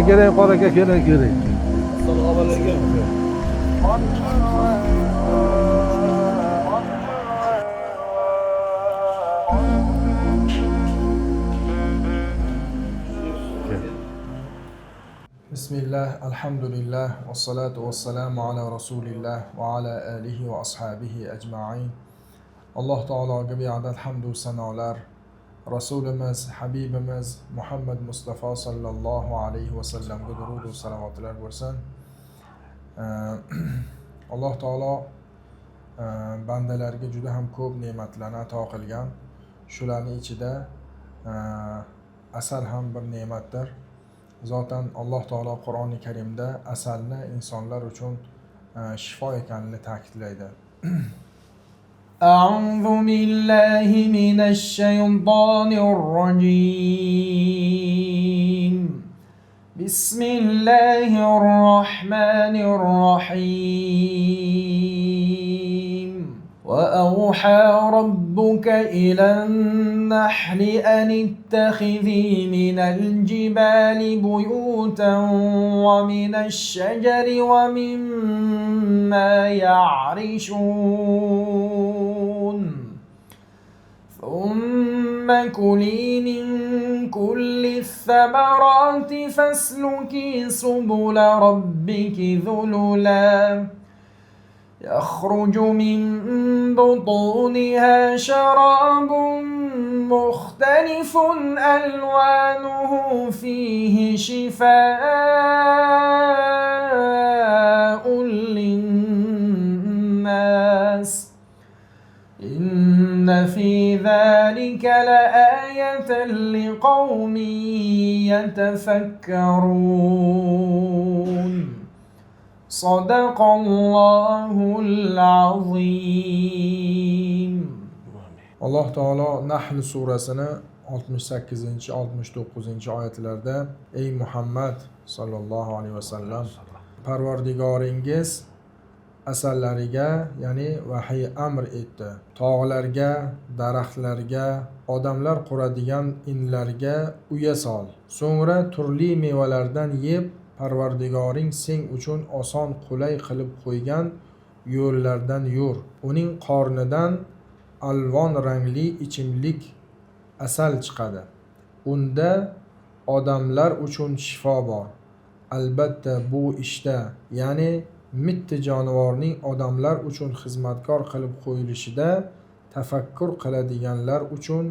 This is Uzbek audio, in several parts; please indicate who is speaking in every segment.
Speaker 1: keling, qora aka, keling.
Speaker 2: Assalomu alaykum.
Speaker 3: Bismillah, alhamdulillah, wassalatu wassalamu ala rasulillah va ala alihi va ashabihi ajma'in. Alloh taologa beadad hamdu sanolar, Rasulimiz, Habibimiz Muhammad Mustafa sallallohu alayhi va sallamga durud va salovatlar bo'lsin. Alloh taolo bandalarga juda ham ko'p ne'matlarni ato qilgan. Shularning ichida asal ham bir ne'matdir. Zotan Alloh taolo Qur'oni Karimda asalni insonlar uchun shifo ekanini ta'kidlaydi.
Speaker 4: أعوذ بالله من الشيطان الرجيم بسم الله الرحمن الرحيم وأوحى ربك إلى النحل أن اتخذي من الجبال بيوتا ومن الشجر ومما يعرشون ثم كلي من كل الثمرات فاسلكي سبل ربك ذللا يخرج من بطونها شراب مختلف ألوانه فيه شفاء للناس إن في ذلك لآية لقوم يتفكرون صدق الله العظيم.
Speaker 3: Alloh taolo Nahl surasini 68-69 oyatlarda ey Muhammad sallallohu alayhi vasallam, Parvardigoringiz asallariga, ya'ni vahiy amr etdi. Tog'larga, daraxtlarga, odamlar quradigan inlarga uya sol. So'ngra turli mevalardan yeb, Parvardigoring sen uchun oson qulay qilib qo'ygan yo'llardan yur. Uning qornidan alvon rangli ichimlik asal chiqadi. Unda odamlar uchun shifo bor. Albatta bu ishda, ya'ni mitti jonivorning odamlar uchun xizmatkor qilib qo'yilishida tafakkur qiladiganlar uchun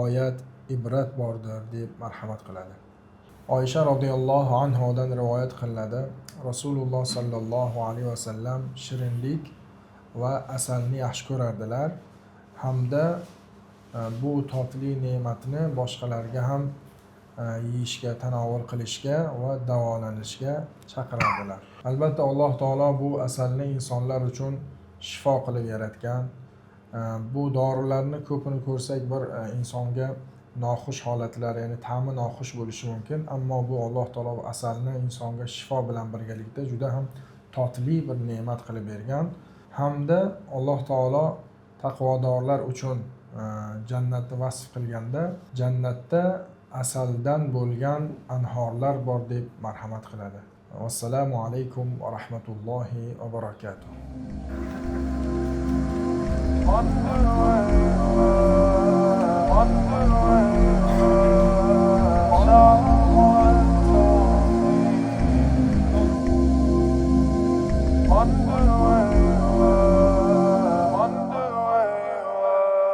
Speaker 3: oyat, ibrat bordir deb marhamat qiladi. Oysha radhiyallohu anhodan rivoyat qilinadi. Rasululloh sallallohu alayhi vasallam shirinlik va asalni yaxshi ko'rardilar hamda bu totli ne'matni boshqalarga ham yeyishga, tanovul qilishga va davolanishga chaqirardilar. Albatta Alloh taolo bu asalni insonlar uchun shifo qilib yaratgan. Bu dorilarni ko'pini ko'rsak bir insonga noxush holatlar, ya'ni ta'mi noxush bo'lishi mumkin, ammo bu Alloh taolo asalni insonga shifo bilan birgalikda juda ham totli bir ne'mat qilib bergan. Hamda Alloh taolo taqvodorlar uchun jannatni vasf qilganda jannatda asaldan bo'lgan anhorlar bor deb marhamat qiladi. Assalomu alaykum va rahmatullohi va barakatuh.
Speaker 2: On